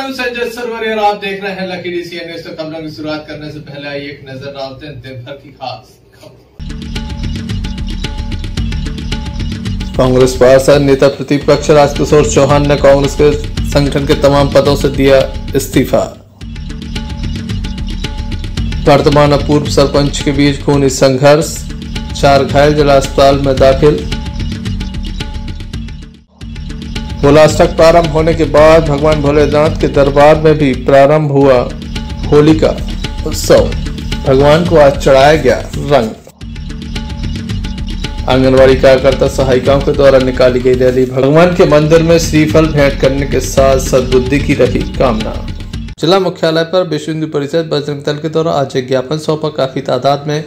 मैं हूं संजय सरवरिया और आप देख रहे हैं लकी डीसीएन न्यूज़। तो खबरों की शुरुआत करने से पहले आइए एक नजर डालते हैं दिन भर की खास खबर। कांग्रेस पार्षद नेता प्रतिपक्ष राजकिशोर चौहान ने कांग्रेस के संगठन के तमाम पदों से दिया इस्तीफा। वर्तमान और पूर्व सरपंच के बीच खूनी संघर्ष, 4 घायल जिला अस्पताल में दाखिल। होलाष्टक प्रारंभ होने के बाद भगवान भोलेनाथ के दरबार में भी प्रारंभ हुआ होली का उत्सव। भगवान को आज चढ़ाया गया रंग। आंगनवाड़ी कार्यकर्ता सहायिकाओं के द्वारा निकाली गई रैली। भगवान के मंदिर में श्रीफल भेंट करने के साथ सद्बुद्धि की रही कामना। जिला मुख्यालय पर विश्व हिंदू परिषद बजरंग दल के द्वारा आज एक ज्ञापन सौंपा। काफी तादाद में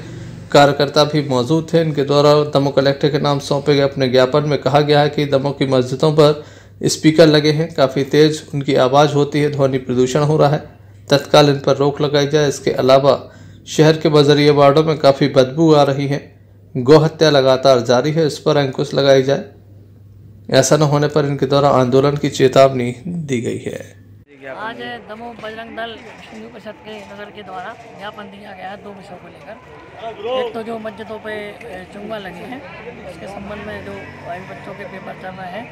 कार्यकर्ता भी मौजूद थे। इनके द्वारा दमोह कलेक्टर के नाम सौंपे गए अपने ज्ञापन में कहा गया है कि दमोह की मस्जिदों पर स्पीकर लगे हैं, काफ़ी तेज उनकी आवाज़ होती है, ध्वनि प्रदूषण हो रहा है, तत्काल इन पर रोक लगाई जाए। इसके अलावा शहर के बजरिया वार्डों में काफ़ी बदबू आ रही है, गौ हत्या लगातार जारी है, इस पर अंकुश लगाई जाए। ऐसा न होने पर इनके द्वारा आंदोलन की चेतावनी दी गई है। आज दमोह बजरंग दल हिंदू परिषद के नगर के द्वारा ज्ञापन दिया गया है 2 विषयों को लेकर। एक तो जो मस्जिदों पे चुंगा लगे हैं उसके संबंध में, जो बच्चों के पेपर चल रहे हैं,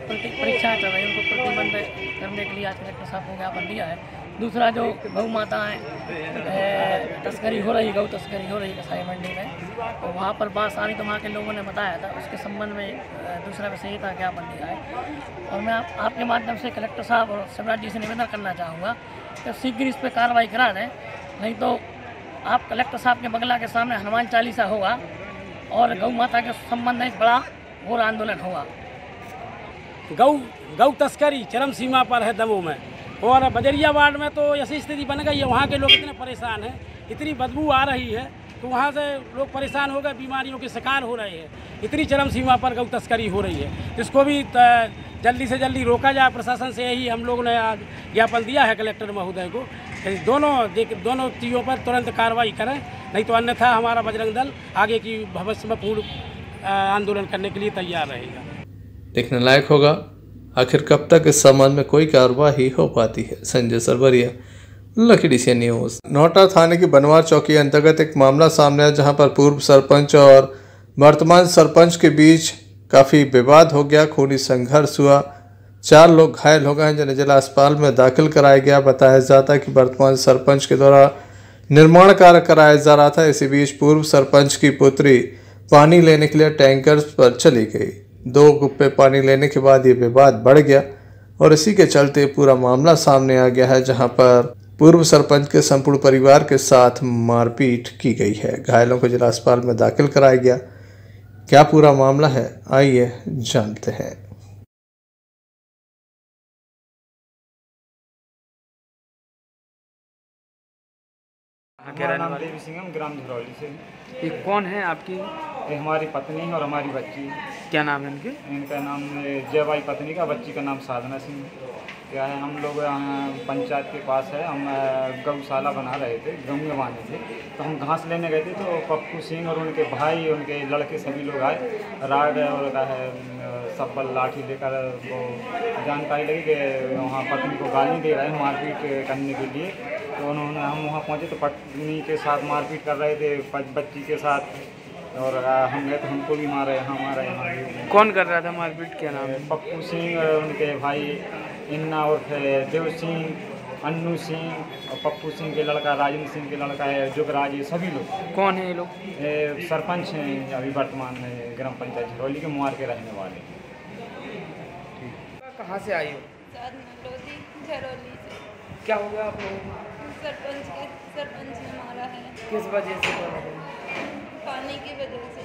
परीक्षा चल रही है, उनको प्रतिबंध करने के लिए आज कलेक्टर साहब को ज्ञापन दिया है। दूसरा जो गौ माताएँ तस्करी हो रही, गौ तस्करी हो रही कसाई मंडी में, तो वहाँ पर बात सारी तो वहाँ के लोगों ने बताया था, उसके संबंध में दूसरा विषय का ज्ञापन दिया है। और मैं आपके माध्यम से कलेक्टर साहब और शिवराज जी से निवेदन करना चाहूँगा कि शीघ्र इस पर कार्रवाई करा दें, नहीं तो आप कलेक्टर साहब के बंगला के सामने हनुमान चालीसा होगा और गौ माता के संबंध में एक बड़ा घोर आंदोलन होगा। गौ तस्करी चरम सीमा पर है दमोह में, और बजरिया वार्ड में तो ऐसी स्थिति बन गई है। वहाँ के लोग इतने परेशान हैं, इतनी बदबू आ रही है, तो वहाँ से लोग परेशान हो गए, बीमारियों के शिकार हो रहे हैं। इतनी चरम सीमा पर गौ तस्करी हो रही है, इसको भी जल्दी से जल्दी रोका जाए। प्रशासन से यही हम लोगों ने ज्ञापन दिया है कलेक्टर महोदय को, दोनों चीज़ों पर तुरंत कार्रवाई करें, नहीं तो अन्यथा हमारा बजरंग दल आगे की भविष्य में पूर्ण आंदोलन करने के लिए तैयार रहेगा। देखने लायक होगा आखिर कब तक इस संबंध में कोई कार्रवाई हो पाती है। Sanjay Sarwariya, lucky DCN news. Nota थाने की बनवार चौकी अंतर्गत एक मामला सामने आया जहां पर पूर्व सरपंच और वर्तमान सरपंच के बीच काफ़ी विवाद हो गया, खूनी संघर्ष हुआ, 4 लोग घायल हो गए हैं जिन्हें जिला अस्पताल में दाखिल कराया गया। बताया जाता है कि वर्तमान सरपंच के द्वारा निर्माण कार्य कराया जा रहा था। इसी बीच पूर्व सरपंच की पुत्री पानी लेने के लिए टैंकर पर चली गई। 2 गुप्पे पानी लेने के बाद ये विवाद बढ़ गया और इसी के चलते पूरा मामला सामने आ गया है, जहां पर पूर्व सरपंच के संपूर्ण परिवार के साथ मारपीट की गई है। घायलों को जिला अस्पताल में दाखिल कराया गया। क्या पूरा मामला है, आइए जानते हैं। हमारा नाम देवी सिंह, हम ग्राम झरौली से। ये कौन है आपकी? ये हमारी पत्नी और हमारी बच्ची। क्या नाम है इनके? इनका नाम जयबाई पत्नी का, बच्ची का नाम साधना सिंह। क्या है, हम लोग यहाँ पंचायत के पास है, हम गौशाला बना रहे थे, गऊ में बांधे थे, तो हम घास लेने गए थे। तो पप्पू सिंह और उनके भाई, उनके लड़के सभी लोग आए, राड और का है सब्बल लाठी लेकर। वो जानकारी लगी कि वहाँ पत्नी को गाली दे रहे हैं मारपीट करने के लिए। तो उन्होंने, हम वहाँ पहुँचे तो पत्नी के साथ मारपीट कर रहे थे, बच्ची के साथ, और हम गए तो हमको भी मारे। हमारे यहाँ कौन कर रहा था मारपीट? क्या नाम है? पप्पू सिंह और उनके भाई इन्ना और देव सिंह, अन्नू सिंह और पप्पू सिंह के लड़का, राजेंद्र सिंह के लड़का है जुगराज। ये सभी लोग कौन है? ये लोग सरपंच हैं अभी वर्तमान में ग्राम पंचायत झरौली के, मुआर के रहने वाले। कहाँ से आई हो? झरौली से। क्या हो गया आप लोगों को? सरपंच ने मारा है। किस वजह से? पानी की वजह से।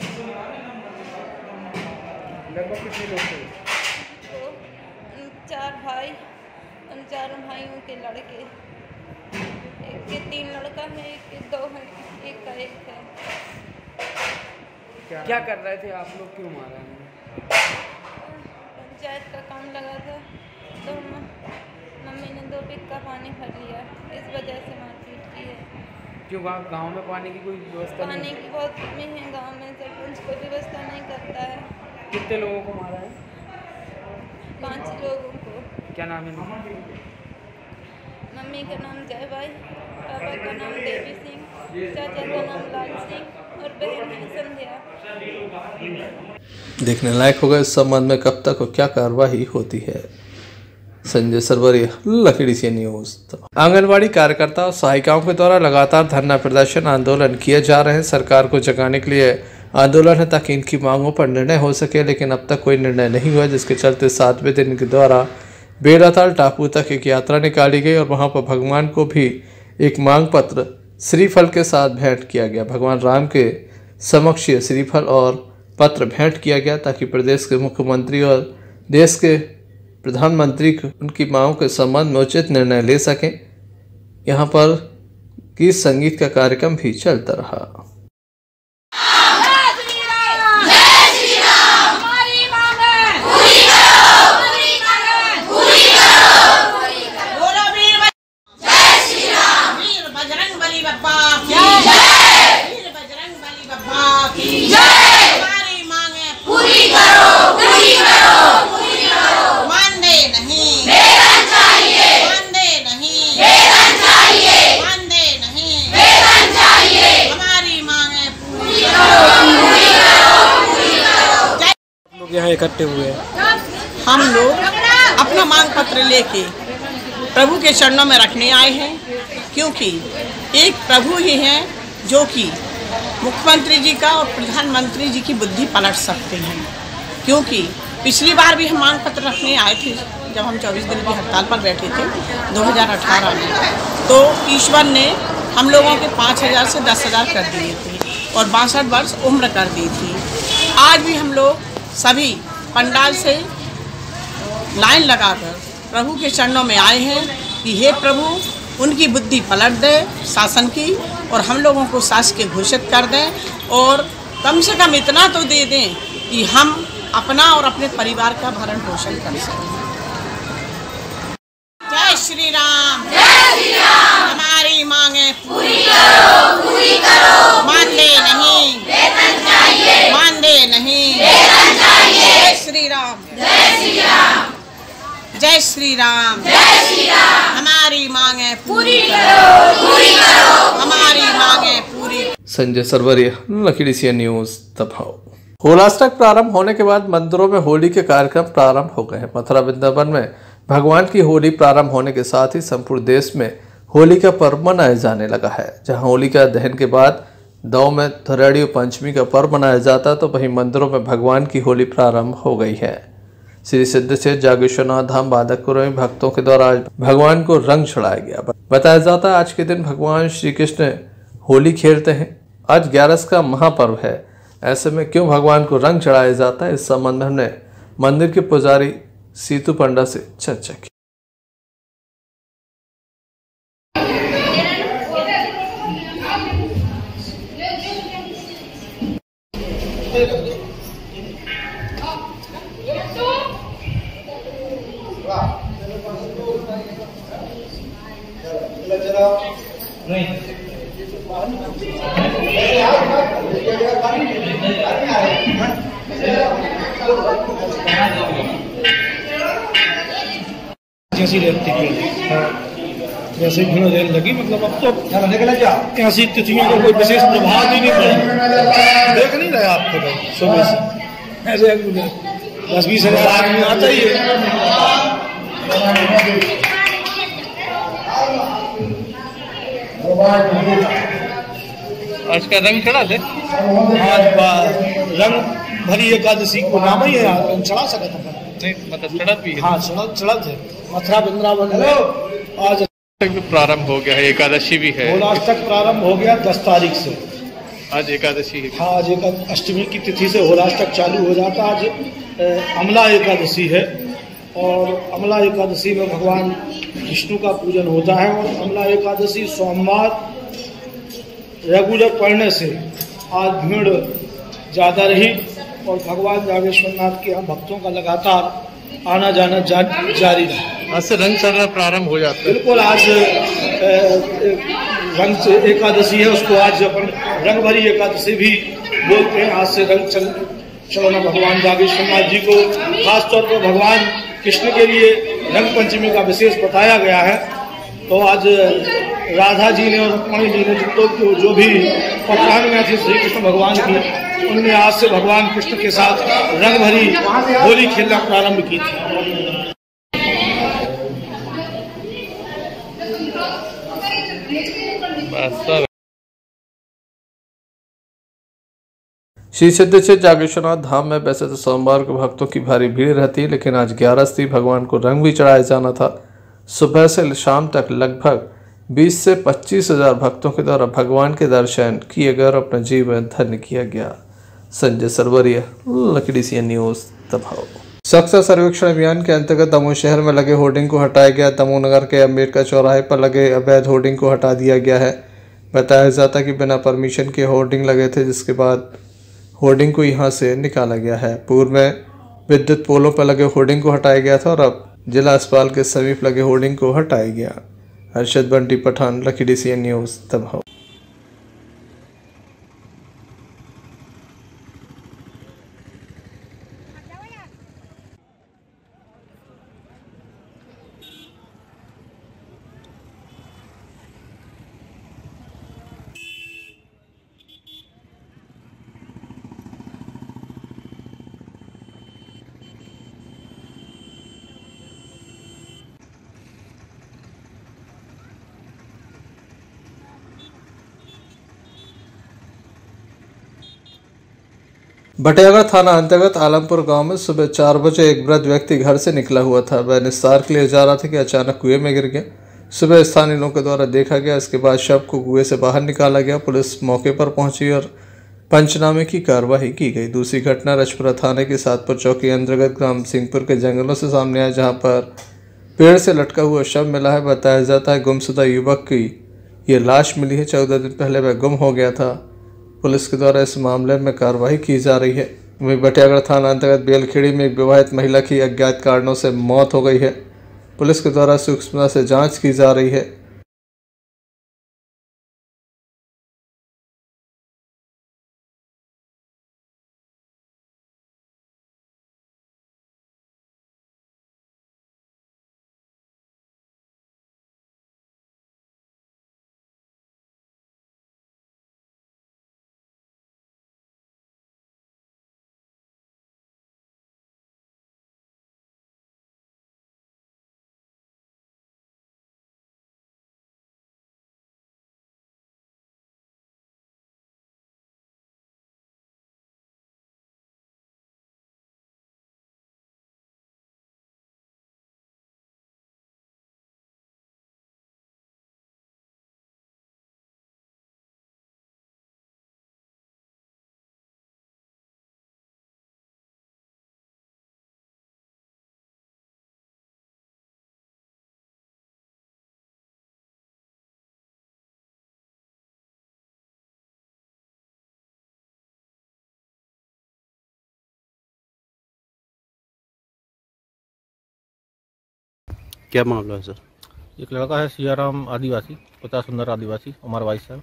लगभग कितने लोग थे? तो 4 भाई, उन 4 भाइयों के लड़के, एक के 3 लड़का है, एक के 2 है, एक का 1 है। क्या कर रहे थे आप लोग? क्यों मारा है? पंचायत का काम लगा था, तो मम्मी ने 2 बिग का पानी भर लिया, इस वजह से मारपीट की है। क्यों? गांव में पानी की कोई व्यवस्था नहीं? पानी की बहुत कमी है गांव में, सरपंच कोई व्यवस्था नहीं करता है। कितने लोगों को मारा है? 5 लोगों को। क्या नाम है? मम्मी का नाम जयबाई, पापा का नाम देवी सिंह, चाचा का नाम लाल सिंह और बहन है संध्या। देखने लायक होगा इस संबंध में कब तक और क्या कार्रवाई होती है। संजय सरवरिया, लखीडीसी न्यूज। आंगनवाड़ी कार्यकर्ता और सहायिकाओं के द्वारा लगातार धरना प्रदर्शन आंदोलन किए जा रहे हैं। सरकार को जगाने के लिए आंदोलन है ताकि इनकी मांगों पर निर्णय हो सके, लेकिन अब तक कोई निर्णय नहीं हुआ, जिसके चलते 7वें दिन के द्वारा बेड़ाताल टापू तक एक यात्रा निकाली गई और वहां पर भगवान को भी एक मांग पत्र श्रीफल के साथ भेंट किया गया। भगवान राम के समक्ष श्रीफल और पत्र भेंट किया गया ताकि प्रदेश के मुख्यमंत्री और देश के प्रधानमंत्री उनकी मांगों के संबंध में उचित निर्णय ले सकें। यहाँ पर गीत संगीत का कार्यक्रम भी चलता रहा। यहाँ इकट्ठे हुए हैं। हम लोग अपना मांग पत्र लेके प्रभु के चरणों में रखने आए हैं, क्योंकि एक प्रभु ही हैं जो कि मुख्यमंत्री जी का और प्रधानमंत्री जी की बुद्धि पलट सकते हैं। क्योंकि पिछली बार भी हम मांग पत्र रखने आए थे जब हम 24 दिन की हड़ताल पर बैठे थे 2018 में, तो ईश्वर ने हम लोगों के 5,000 से 10,000 कर दिए थे और 62 वर्ष उम्र कर दी थी। आज भी हम लोग सभी पंडाल से लाइन लगाकर प्रभु के चरणों में आए हैं कि हे प्रभु उनकी बुद्धि पलट दे शासन की, और हम लोगों को शासकीय घोषित कर दें और कम से कम इतना तो दे दें कि हम अपना और अपने परिवार का भरण पोषण कर सकें। जय श्री राम, हमारी मांगे पूरी करो, मान दे नहीं, मान दे नहीं। जय श्री राम, जय श्री राम, हमारी मांगे पूरी करो, हमारी मांगे पूरी। संजय सरवरिया, लखीडीसी न्यूज, दबाव। होलाष्टक प्रारंभ होने के बाद मंदिरों में होली के कार्यक्रम प्रारंभ हो गए हैं। मथुरा वृंदावन में भगवान की होली प्रारंभ होने के साथ ही संपूर्ण देश में होली का पर्व मनाया जाने लगा है। जहां होली का दहन के बाद दांव में धुरेड़ी पंचमी का पर्व मनाया जाता है, तो वहीं मंदिरों में भगवान की होली प्रारंभ हो गई है। श्री सिद्धेश्वर जागेश्वरनाथ धाम बादकपुर में भक्तों के द्वारा आज भगवान को रंग चढ़ाया गया। बताया जाता है आज के दिन भगवान श्री कृष्ण होली खेलते हैं। आज 11 का महापर्व है, ऐसे में क्यों भगवान को रंग चढ़ाया जाता है, इस संबंध में हमने मंदिर के पुजारी सीतू पंडा से चर्चा की। जैसी रेल जैसे भीड़ रेल लगी, मतलब अब तो ऐसी तिथियों का कोई विशेष प्रभाव ही नहीं पड़ा। देख नहीं रहे आपको तो सुबह से ऐसे 10-20 हज़ार आदमी आता ही है। आज का रंग चढ़ा थे, आज रंग भरी एकादशी को नाम ही है, रंग चढ़ा सका था मतलब चढ़त भी है। हाँ चढ़त है। मथुरा वृंदावन में आज प्रारंभ हो गया है, एकादशी भी है। होलाष्टक प्रारंभ हो गया 10 तारीख से। आज एकादशी है। हाँ, आज अष्टमी की तिथि से होलाष्टक चालू हो जाता। आज अमला एकादशी है और अमला एकादशी में भगवान विष्णु का पूजन होता है। और अमला एकादशी सोमवार रेगुलर पढ़ने से आज भीड़ ज़्यादा रही और भगवान जागेश्वरनाथ के हम भक्तों का लगातार आना जाना जारी रहा। आज से रंग चढ़ना प्रारंभ हो जाता है। बिल्कुल, आज रंग एकादशी है, उसको आज अपन रंग भरी एकादशी भी बोलते हैं। आज से रंग चढ़ना भगवान जागेश्वरनाथ जी को, खासतौर पर भगवान कृष्ण के लिए रंग पंचमी का विशेष बताया गया है। तो आज राधा जी ने और रुक्मणी जी ने जो भी पटांगना थी श्री कृष्ण भगवान की, उनने आज से भगवान कृष्ण के साथ रंग भरी होली खेलना प्रारंभ की थी। श्री सिद्धेश्वर जागेश्वरनाथ धाम में वैसे तो सोमवार को भक्तों की भारी भीड़ रहती है, लेकिन आज 11 थी, भगवान को रंग भी चढ़ाया जाना था। सुबह से शाम तक लगभग 20 से 25 हजार भक्तों के द्वारा भगवान के दर्शन किए गए और अपना जीवन धन्य किया गया। संजय सरवरिया, लकड़ी न्यूज, दबाव। स्वच्छता सर्वेक्षण अभियान के अंतर्गत दमोह शहर में लगे होर्डिंग को हटाया गया। दमोह नगर के अम्बेडकर चौराहे पर लगे अवैध होर्डिंग को हटा दिया गया है। बताया जाता कि बिना परमिशन के होर्डिंग लगे थे, जिसके बाद होर्डिंग को यहां से निकाला गया है। पूर्व में विद्युत पोलों पर लगे होर्डिंग को हटाया गया था और अब जिला अस्पताल के समीप लगे होर्डिंग को हटाया गया। Harshad Bunty Pathan, lucky news, Damoh. भटियागढ़ थाना अंतर्गत आलमपुर गांव में सुबह 4 बजे एक वृद्ध व्यक्ति घर से निकला हुआ था। वह निस्तार के लिए जा रहा था कि अचानक कुएं में गिर गया। सुबह स्थानीय लोगों के द्वारा देखा गया। इसके बाद शव को कुएं से बाहर निकाला गया। पुलिस मौके पर पहुंची और पंचनामे की कार्रवाई की गई। दूसरी घटना रजपुरा थाने के सातपुर चौकी अंतर्गत ग्राम सिंहपुर के जंगलों से सामने आया, जहाँ पर पेड़ से लटका हुआ शव मिला है। बताया जाता है गुमशुदा युवक की ये लाश मिली है। 14 दिन पहले वह गुम हो गया था। पुलिस के द्वारा इस मामले में कार्रवाई की जा रही है। वहीं भटियागढ़ थाना अंतर्गत बेलखेड़ी में एक विवाहित महिला की अज्ञात कारणों से मौत हो गई है। पुलिस के द्वारा सूक्ष्मता से जांच की जा रही है। क्या मामला है सर? एक लड़का है सियाराम आदिवासी, पिता सुंदर आदिवासी, उमर 22 साल,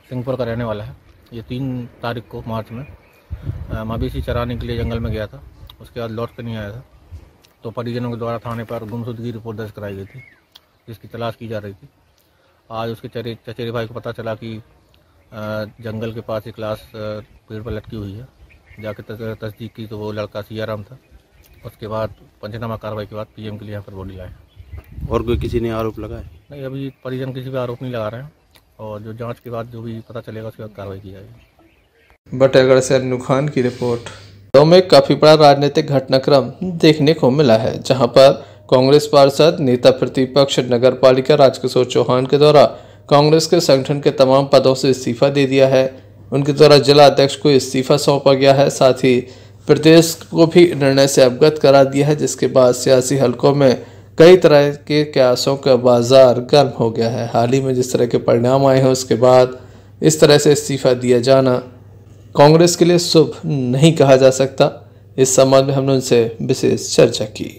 सिंहपुर का रहने वाला है। ये 3 तारीख को मार्च में मवेशी चराने के लिए जंगल में गया था। उसके बाद लौट कर नहीं आया था, तो परिजनों के द्वारा थाने पर गुमशुदगी रिपोर्ट दर्ज कराई गई थी, जिसकी तलाश की जा रही थी। आज उसके चचेरे भाई को पता चला कि जंगल के पास एक लाश पेड़ पर लटकी हुई है। जाकर तस्दीक की तो वो लड़का सियाराम था। उसके बाद पंचनामा कार्रवाई के बाद पीएम के लिए यहाँ पर बॉडी लाए। और कोई किसी ने आरोप लगाया? नहीं, अभी परिजन किसी पे आरोप नहीं लगा रहे हैं, और जो जांच के बाद जो भी पता चलेगा उसके बाद कार्रवाई की जाएगी। भटियागढ़ से अन्नू खान की रिपोर्ट। तो में काफी बड़ा राजनीतिक घटनाक्रम देखने को मिला है, जहां पर कांग्रेस पार्षद नेता प्रतिपक्ष नगर पालिका राजकिशोर चौहान के द्वारा कांग्रेस के संगठन के तमाम पदों से इस्तीफा दे दिया है। उनके द्वारा जिला अध्यक्ष को इस्तीफा सौंपा गया है। साथ ही प्रदेश को भी निर्णय से अवगत करा दिया है, जिसके बाद सियासी हलकों में कई तरह के कयासों का बाजार गर्म हो गया है। हाल ही में जिस तरह के परिणाम आए हैं, उसके बाद इस तरह से इस्तीफा दिया जाना कांग्रेस के लिए शुभ नहीं कहा जा सकता। इस संबंध में हमने उनसे विशेष चर्चा की।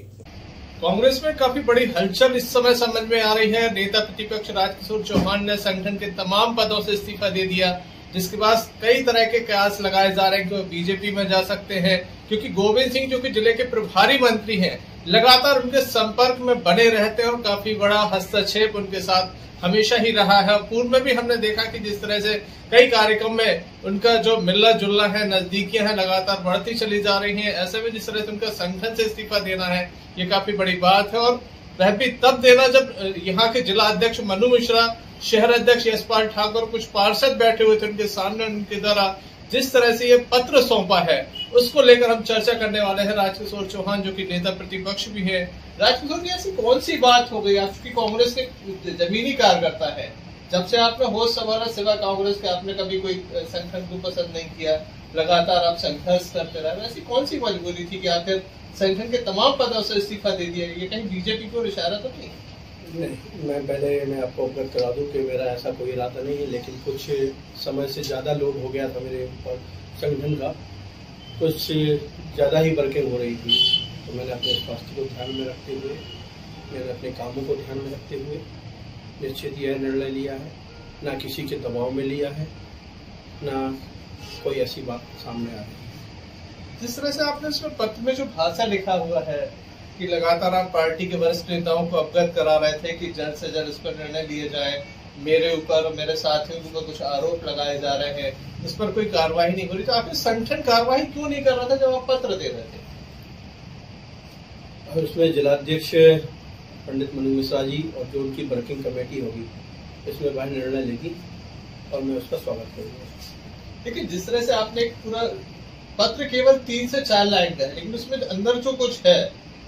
कांग्रेस में काफी बड़ी हलचल इस समय समझ में आ रही है। नेता प्रतिपक्ष राजकिशोर चौहान ने संगठन के तमाम पदों से इस्तीफा दे दिया, जिसके बाद कई तरह के कयास लगाए जा रहे हैं कि वो बीजेपी में जा सकते हैं, क्योंकि गोविंद सिंह जो कि जिले के प्रभारी मंत्री हैं, लगातार उनके संपर्क में बने रहते हैं और काफी बड़ा हस्तक्षेप उनके साथ हमेशा ही रहा है। पूर्व में भी हमने देखा कि जिस तरह से कई कार्यक्रम में उनका जो मिलना जुलना है, नजदीकियां हैं, लगातार बढ़ती चली जा रही हैं। ऐसे में जिस तरह से उनका संगठन से इस्तीफा देना है, ये काफी बड़ी बात है। और वह भी तब देना जब यहाँ के जिला अध्यक्ष मनु मिश्रा, शहर अध्यक्ष यशपाल ठाकुर, कुछ पार्षद बैठे हुए थे उनके सामने। उनके द्वारा जिस तरह से ये पत्र सौंपा है, उसको लेकर हम चर्चा करने वाले हैं। राजकिशोर चौहान जो कि नेता प्रतिपक्ष भी है। राजकिशोर जी, ऐसी कौन सी बात हो गई? आपकी कांग्रेस के जमीनी कार्यकर्ता है, जब से आपने होश संभाला सिवा कांग्रेस के, आपने कभी कोई संगठन को पसंद नहीं किया, लगातार आप संघर्ष करते रहे। ऐसी कौन सी मजबूरी थी कि आखिर संगठन के तमाम पदों से इस्तीफा दे दिया? ये कहीं बीजेपी को इशारा तो नहीं? नहीं, मैं आपको अवगत करा दूं कि मेरा ऐसा कोई इरादा नहीं है, लेकिन कुछ समय से ज़्यादा लोड हो गया था मेरे ऊपर संगठन का, कुछ ज़्यादा ही वर्किंग हो रही थी। तो मैंने अपने स्वास्थ्य को ध्यान में रखते हुए, मैंने अपने कामों को ध्यान में रखते हुए निश्चित यह निर्णय लिया है। ना किसी के दबाव में लिया है, ना कोई ऐसी बात सामने आ रही है। जिस तरह से आपने इसमें पत्र में जो भाषा लिखा हुआ है कि लगातार आप पार्टी के वरिष्ठ नेताओं को अवगत करा रहे थे कि जल्द से जल्द इस पर निर्णय लिए जाए, मेरे ऊपर और मेरे साथियों के ऊपर कुछ आरोप लगाए जा रहे हैं, इस पर कोई कार्रवाई नहीं हो रही, तो आखिर संगठन कार्रवाई क्यों नहीं कर रहा था जब आप पत्र दे रहे थे? और उसमें जिलाध्यक्ष पंडित मनु मिश्रा जी और जो उनकी वर्किंग कमेटी होगी, इसमें वह निर्णय लेगी और मैं उसका स्वागत करूंगा। लेकिन जिस तरह से आपने एक पूरा पत्र केवल 3 से 4 लाइन का है, लेकिन उसमें अंदर जो कुछ है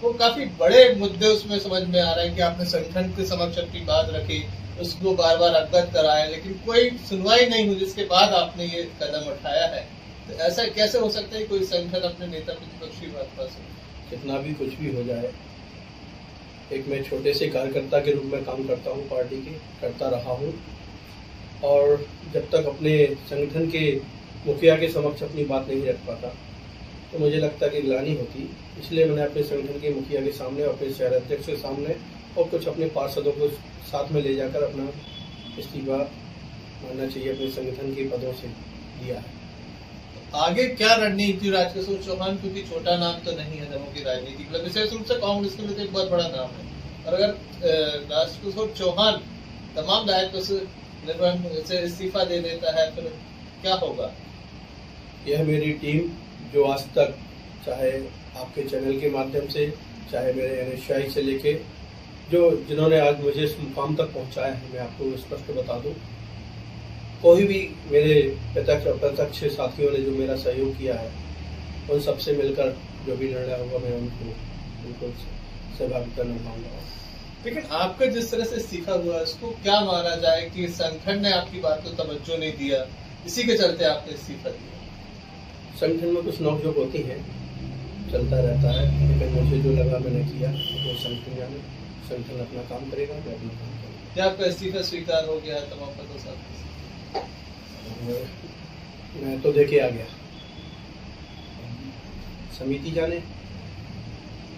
वो काफी बड़े मुद्दे उसमें समझ में आ रहे हैं कि आपने संगठन के समक्ष अपनी बात रखी, उसको बार बार अवगत कराया, लेकिन कोई सुनवाई नहीं हुई, जिसके बाद आपने ये कदम उठाया है। तो ऐसा कैसे हो सकता है कोई संगठन अपने नेता प्रतिपक्ष की बात पर सुने? कितना भी कुछ भी हो जाए, एक मैं छोटे से कार्यकर्ता के रूप में काम करता हूँ, पार्टी के करता रहा हूँ, और जब तक अपने संगठन के मुखिया के समक्ष अपनी बात नहीं रख पाता तो मुझे लगता कि ग्लानि होती। इसलिए मैंने अपने संगठन के मुखिया के सामने, अपने शहर अध्यक्ष के सामने और कुछ अपने पार्षदों को साथ में ले जाकर अपना इस्तीफा मानना चाहिए अपने संगठन के पदों से दिया है। आगे क्या रणनीति राजकिशोर चौहान, क्योंकि छोटा नाम तो नहीं है दमोह की राजनीति के लिए, विशेष रूप से कांग्रेस के लिए तो एक बहुत बड़ा नाम है। और अगर राजकिशोर चौहान तमाम दायित्व से निर्वहन से इस्तीफा दे देता है, फिर क्या होगा? यह मेरी टीम जो आज तक, चाहे आपके चैनल के माध्यम से, चाहे मेरे अनुयायी से लेके जिन्होंने आज मुझे इस मुकाम तक पहुंचाया है, मैं आपको स्पष्ट बता दूं, कोई भी मेरे प्रत्यक्ष अप्रत्यक्ष साथियों ने जो मेरा सहयोग किया है, उन सबसे मिलकर जो भी निर्णय होगा मैं उनको बिल्कुल सहभागिता निभाऊंगा। लेकिन आपका जिस तरह से इस्तीफा हुआ, इसको क्या माना जाए कि संगठन ने आपकी बात को तवज्जो नहीं दिया, इसी के चलते आपने इस्तीफा दिया? संगठन में कुछ नोकझोंक होती है, चलता रहता है, लेकिन मुझे जो लगा मैंने किया, वो संगठन जाने, संगठन अपना काम करेगा, मैं अपना काम करूँगा। क्या आपका इस्तीफा स्वीकार हो गया तमाम पदों से? मैं तो देके आ गया, समिति जाने,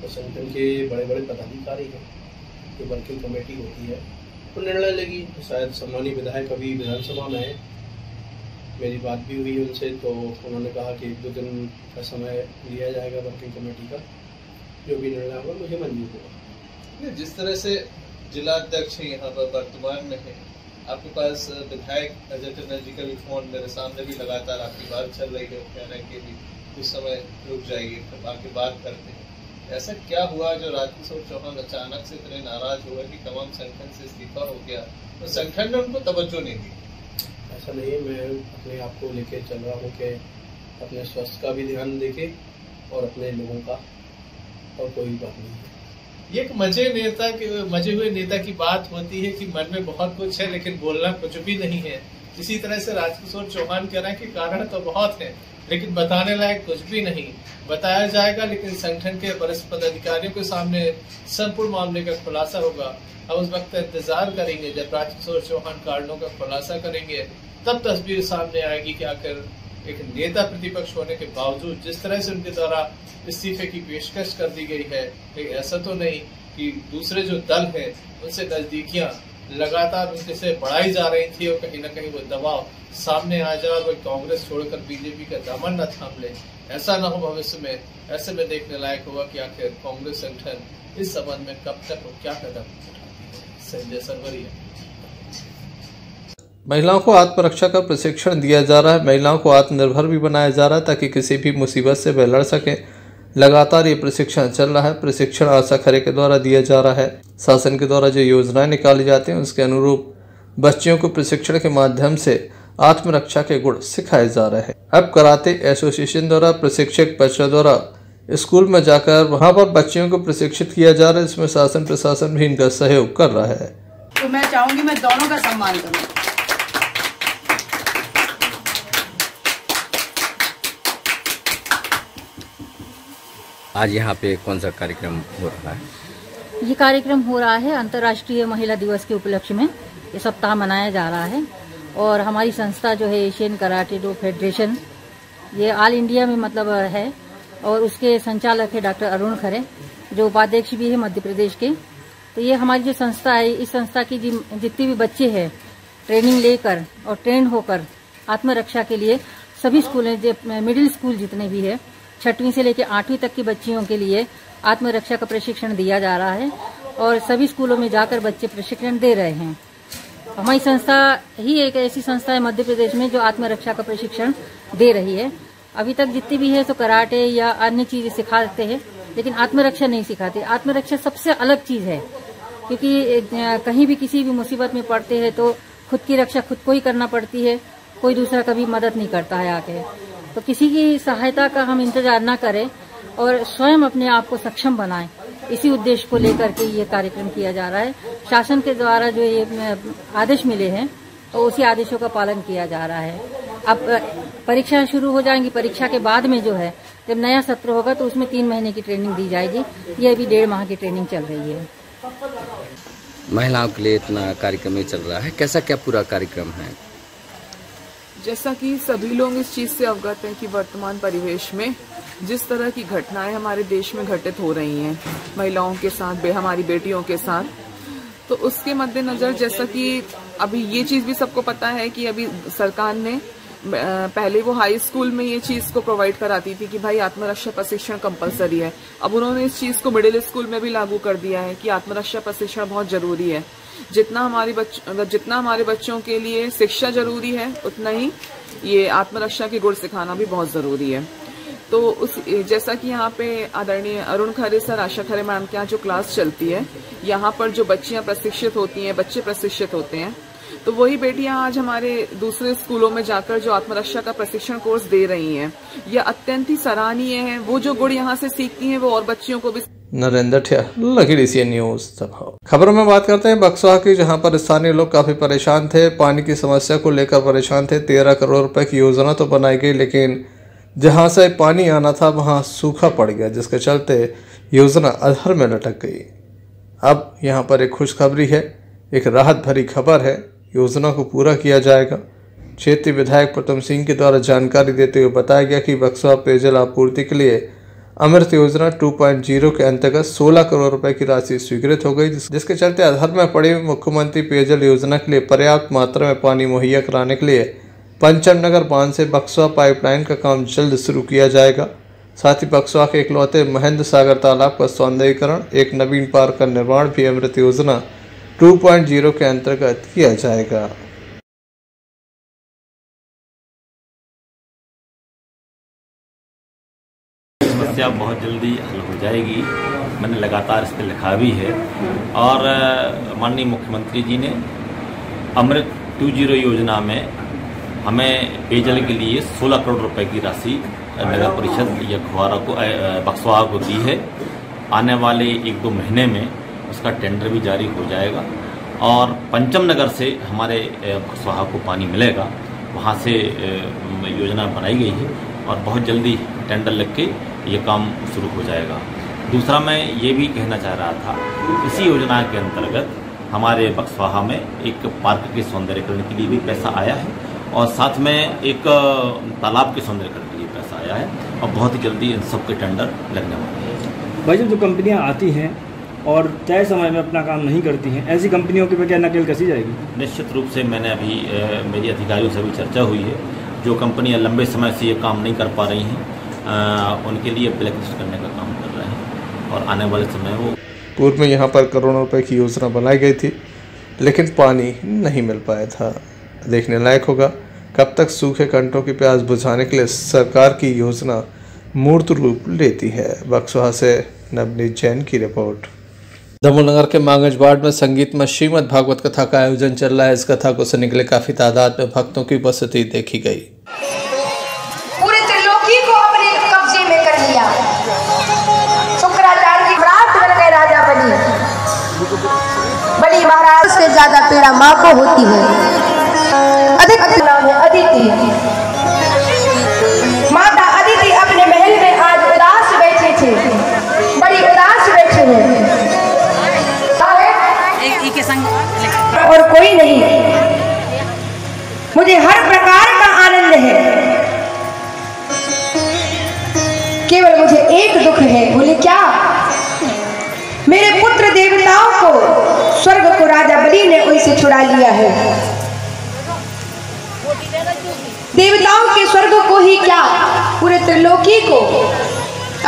तो संगठन के बड़े बड़े पदाधिकारी हैं, जो वर्किंग कमेटी होती है तो निर्णय लेगी। तो शायद सम्मानीय विधायक अभी विधानसभा में है, मेरी बात भी हुई उनसे, तो उन्होंने कहा कि 1-2 दिन का समय लिया जाएगा वर्किंग कमेटी का, जो भी निर्णय होगा मुझे मंजूर होगा। जिस तरह से जिला अध्यक्ष यहाँ पर वर्तमान में है, आपके पास विधायक अजय टंडन जी का भी फोन मेरे सामने भी लगातार आपकी बात चल रही है, कह रहे हैं कि भी कुछ समय रुक जाइए, फिर आके बात करते हैं। ऐसा क्या हुआ जो राजकिशोर चौहान अचानक से इतने नाराज हुए कि तमाम संगठन से इस्तीफा हो गया, तो संगठन ने उनको तवज्जो नहीं दी? ऐसा नहीं है, मैं अपने आप को लेके चल रहा हूँ कि अपने स्वास्थ्य का भी ध्यान देके और अपने लोगों का, और कोई बात नहीं है। ये एक मजे हुए नेता की बात होती है कि मन में बहुत कुछ है लेकिन बोलना कुछ भी नहीं है। इसी तरह से राजकिशोर चौहान कह रहे हैं कि कारण तो बहुत है लेकिन बताने लायक कुछ भी नहीं। बताया जाएगा लेकिन संगठन के वरिष्ठ पदाधिकारियों के सामने संपूर्ण मामले का खुलासा होगा। अब उस वक्त इंतजार करेंगे जब राजकिशोर चौहान कारणों का खुलासा करेंगे, तब तस्वीर सामने आएगी कि आखिर एक नेता प्रतिपक्ष होने के बावजूद जिस तरह से उनके द्वारा इस्तीफे की पेशकश कर दी गई है, ऐसा तो नहीं कि दूसरे जो दल है उनसे नजदीकियां लगातार उनके से बढ़ाई जा रही थी और कहीं ना कहीं वो दबाव सामने आ जाए और वो कांग्रेस छोड़कर बीजेपी का दामन न थाम ले। ऐसा न हो भविष्य में। ऐसे में देखने लायक होगा कि आखिर कांग्रेस संगठन इस संबंध में कब तक और क्या कदम उठाती है। संजय सरवरिया। महिलाओं को आत्मरक्षा का प्रशिक्षण दिया जा रहा है। महिलाओं को आत्मनिर्भर भी बनाया जा रहा है ताकि किसी भी मुसीबत से वे लड़ सकें। लगातार ये प्रशिक्षण चल रहा है। प्रशिक्षण आशा खरे के द्वारा दिया जा रहा है। शासन के द्वारा जो योजनाएं निकाली जाती हैं उसके अनुरूप बच्चियों को प्रशिक्षण के माध्यम से आत्मरक्षा के गुण सिखाए जा रहे हैं। अब कराटे एसोसिएशन द्वारा प्रशिक्षक बच्चों द्वारा स्कूल में जाकर वहां पर बच्चियों को प्रशिक्षित किया जा रहा है। इसमें शासन प्रशासन भी इनका सहयोग कर रहा है। तो मैं चाहूंगी मैं दोनों का सम्मान करूं। आज यहाँ पे कौन सा कार्यक्रम हो रहा है? ये कार्यक्रम हो रहा है अंतर्राष्ट्रीय महिला दिवस के उपलक्ष्य में। ये सप्ताह मनाया जा रहा है और हमारी संस्था जो है एशियन कराटे डो फेडरेशन, ये ऑल इंडिया में मतलब है और उसके संचालक है डॉक्टर अरुण खरे, जो उपाध्यक्ष भी है मध्य प्रदेश के। तो ये हमारी जो संस्था है, इस संस्था की जितने भी बच्चे हैं ट्रेनिंग लेकर और ट्रेन होकर आत्मरक्षा के लिए सभी स्कूल मिडिल स्कूल जितने भी है 6वीं से लेकर 8वीं तक की बच्चियों के लिए आत्मरक्षा का प्रशिक्षण दिया जा रहा है और सभी स्कूलों में जाकर बच्चे प्रशिक्षण दे रहे हैं। हमारी संस्था ही एक ऐसी संस्था है मध्य प्रदेश में जो आत्मरक्षा का प्रशिक्षण दे रही है। अभी तक जितनी भी है तो कराटे या अन्य चीजें सिखाते हैं, लेकिन आत्मरक्षा नहीं सिखाते। आत्मरक्षा सबसे अलग चीज है, क्योंकि कहीं भी किसी भी मुसीबत में पड़ते हैं तो खुद की रक्षा खुद को ही करना पड़ती है, कोई दूसरा कभी मदद नहीं करता है आके। तो किसी की सहायता का हम इंतजार न करें और स्वयं अपने आप को सक्षम बनाएं, इसी उद्देश्य को लेकर के ये कार्यक्रम किया जा रहा है। शासन के द्वारा जो ये आदेश मिले हैं तो उसी आदेशों का पालन किया जा रहा है। अब परीक्षा शुरू हो जाएंगी, परीक्षा के बाद में जो है जब नया सत्र होगा तो उसमें 3 महीने की ट्रेनिंग दी जाएगी। ये अभी 1.5 माह की ट्रेनिंग चल रही है। महिलाओं के लिए इतना कार्यक्रम चल रहा है, कैसा क्या पूरा कार्यक्रम है? जैसा कि सभी लोग इस चीज से अवगत हैं कि वर्तमान परिवेश में जिस तरह की घटनाएं हमारे देश में घटित हो रही हैं महिलाओं के साथ, हमारी बेटियों के साथ, तो उसके मद्देनजर जैसा कि अभी ये चीज भी सबको पता है कि अभी सरकार ने पहले वो हाई स्कूल में ये चीज को प्रोवाइड कराती थी कि भाई आत्मरक्षा प्रशिक्षण कंपलसरी है। अब उन्होंने इस चीज को मिडिल स्कूल में भी लागू कर दिया है कि आत्मरक्षा प्रशिक्षण बहुत जरूरी है। जितना हमारे बच्चों के लिए शिक्षा जरूरी है उतना ही ये आत्मरक्षा के गुण सिखाना भी बहुत जरूरी है। तो जैसा कि यहाँ पे आदरणीय अरुण खरे सर, आशा खरे मैम के यहाँ जो क्लास चलती है, यहाँ पर जो बच्चियां प्रशिक्षित होती हैं, बच्चे प्रशिक्षित होते हैं, तो वही बेटियां आज हमारे दूसरे स्कूलों में जाकर जो आत्मरक्षा का प्रशिक्षण कोर्स दे रही हैं, यह अत्यंत ही सराहनीय है। वो जो गुण यहाँ से सीखती हैं वो और बच्चियों को भी। नरेंद्र ठिया, लखीडीसी न्यूज। खबरों में बात करते हैं बक्सवा की, जहां पर स्थानीय लोग काफी परेशान थे, पानी की समस्या को लेकर परेशान थे। 13 करोड़ रुपए की योजना तो बनाई गई, लेकिन जहां से पानी आना था वहां सूखा पड़ गया, जिसके चलते योजना अधर में लटक गई। अब यहां पर एक खुशखबरी है, एक राहत भरी खबर है। योजना को पूरा किया जाएगा। क्षेत्रीय विधायक प्रथम सिंह के द्वारा जानकारी देते हुए बताया गया कि बक्सवा पेयजल आपूर्ति के लिए अमृत योजना 2.0 के अंतर्गत 16 करोड़ रुपए की राशि स्वीकृत हो गई, जिसके चलते अधर में पड़ी मुख्यमंत्री पेयजल योजना के लिए पर्याप्त मात्रा में पानी मुहैया कराने के लिए पंचम नगर बांध से बक्सवा पाइपलाइन का काम जल्द शुरू किया जाएगा। साथ ही बक्सवा के इकलौते महेंद्र सागर तालाब का सौंदर्यीकरण, एक नवीन पार्क का निर्माण भी अमृत योजना 2.0 के अंतर्गत किया जाएगा। समस्या बहुत जल्दी हल हो जाएगी। मैंने लगातार इस पर लिखा भी है और माननीय मुख्यमंत्री जी ने अमृत 2.0 योजना में हमें पेयजल के लिए 16 करोड़ रुपए की राशि नगर परिषद यखवारा को बक्सवा को दी है। आने वाले 1-2 महीने में उसका टेंडर भी जारी हो जाएगा और पंचम नगर से हमारे बक्सवा को पानी मिलेगा। वहाँ से योजना बनाई गई है और बहुत जल्दी टेंडर लग के ये काम शुरू हो जाएगा। दूसरा मैं ये भी कहना चाह रहा था, इसी योजना के अंतर्गत हमारे बक्सवा में एक पार्क के सौंदर्यीकरण के लिए भी पैसा आया है और साथ में एक तालाब के सौंदर्यीकरण के लिए पैसा आया है और बहुत ही जल्दी इन सब के टेंडर लगने वाले हैं। भाई, जो कंपनियां आती हैं और तय समय में अपना काम नहीं करती हैं, ऐसी कंपनियों की क्या नकेल कसी जाएगी? निश्चित रूप से मैंने अभी मेरी अधिकारियों से भी चर्चा हुई है। जो कंपनियां लंबे समय से ये काम नहीं कर पा रही हैं उनके लिए ब्लैक लिस्ट करने का काम कर रहे हैं और आने वाले समय वो पूर्व में यहाँ पर करोड़ों रुपए की योजना बनाई गई थी, लेकिन पानी नहीं मिल पाया था। देखने लायक होगा कब तक सूखे कंटों की प्यास बुझाने के लिए सरकार की योजना मूर्त रूप लेती है। बक्सवा से नवनीत जैन की रिपोर्ट। दमोह के मांगज वार्ड में संगीत में श्रीमद् भागवत कथा का आयोजन चल रहा है। इस कथा को सुनने के लिए काफी तादाद में भक्तों की उपस्थिति देखी गई। पूरे त्रिलोकी को अपने कब्जे में कर लिया। शुक्राचार्य की प्राप्त बन गए राजा बनी महाराज से ज्यादा पीड़ा माँ को होती है। अधिक नाम है अदिति। माता अदिति अपने महल में आज उदास बैठे थे, बड़ी उदास बैठे हैं। और कोई नहीं, मुझे हर प्रकार का आनंद है, केवल मुझे एक दुख है। बोले क्या? मेरे पुत्र देवताओं को, स्वर्ग को राजा बलि ने उनसे छुड़ा लिया है। देवताओं के स्वर्ग को ही क्या, पूरे त्रिलोकी को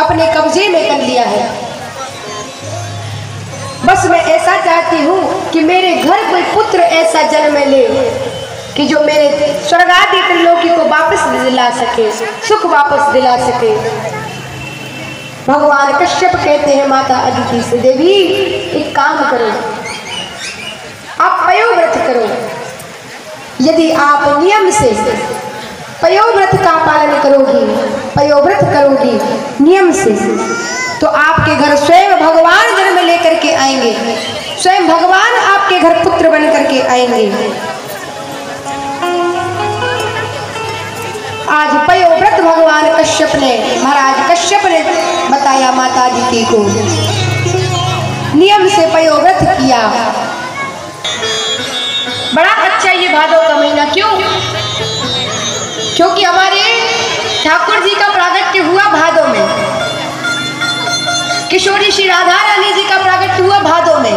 अपने कब्जे में कर लिया है। बस मैं ऐसा चाहती हूँ कि मेरे घर कोई पुत्र ऐसा जन्म ले कि जो मेरे स्वर्गादि त्रिलोकी को वापस दिला सके, सुख वापस दिला सके। भगवान कश्यप कहते हैं माता अदिति से, देवी एक काम करो, आप पयोव्रत करो। यदि आप नियम से पयोव्रत का पालन करोगी, पयोव्रत करोगी नियम से, तो आपके घर स्वयं भगवान जन्म लेकर के आएंगे, स्वयं भगवान आपके घर पुत्र बन करके आएंगे। आज पयोव्रत भगवान कश्यप ने, महाराज कश्यप ने बताया माता अदिति को, नियम से पयोव्रत किया। बड़ा अच्छा ये भादों का महीना। क्यों? क्योंकि हमारे ठाकुर जी का प्रागट्य हुआ भादों में, किशोरी श्री राधा रानी जी का प्रागट्य हुआ भादों में,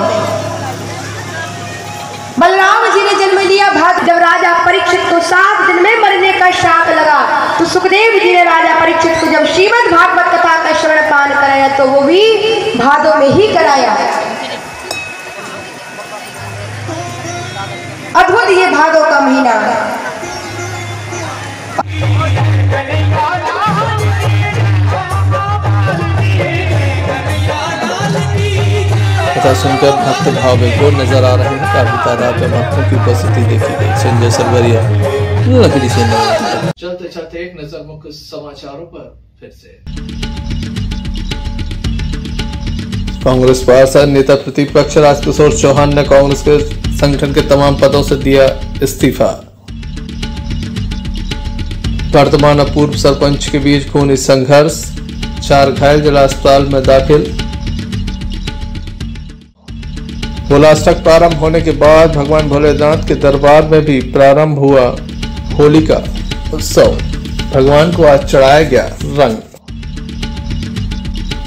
बलराम जी ने जन्म लिया भादों। जब राजा परीक्षित को 7 दिन में मरने का श्राप लगा, तो सुखदेव जी ने राजा परीक्षित को जब श्रीमद् भागवत कथा का श्रवण पान कराया, तो वो भी भादों में ही कराया। अद्भुत ये भादों का महीना। कथा सुनकर भक्त भाव विभोर नजर आ रहे हैं। काफी तादाद में भक्तों की उपस्थिति देखी गई। संजय सरवरिया, लकड़ी से नवादा। चलते चलते एक नजर मुख्य समाचारों पर फिर से। कांग्रेस पार्षद नेता प्रतिपक्ष राजकिशोर चौहान ने कांग्रेस के संगठन के तमाम पदों से दिया इस्तीफा। वर्तमान और पूर्व सरपंच के बीच खूनी संघर्ष, 4 घायल, जिला अस्पताल में दाखिल। होलाष्टक प्रारंभ होने के बाद भगवान भोलेनाथ के दरबार में भी प्रारंभ हुआ होली का उत्सव। भगवान को आज चढ़ाया गया रंग।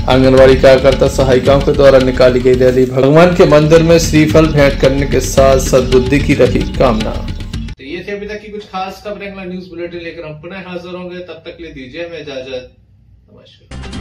आंगनवाड़ी कार्यकर्ता सहायिकाओं के द्वारा निकाली गई रैली। भगवान के मंदिर में श्रीफल भेंट करने के साथ सद्बुद्धि की रखी कामना। तो ये थे अभी तक की कुछ खास खबरें। न्यूज बुलेटिन लेकर हम पुनः हाजिर होंगे। तब तक ले दीजिए हमें इजाजत। नमस्कार।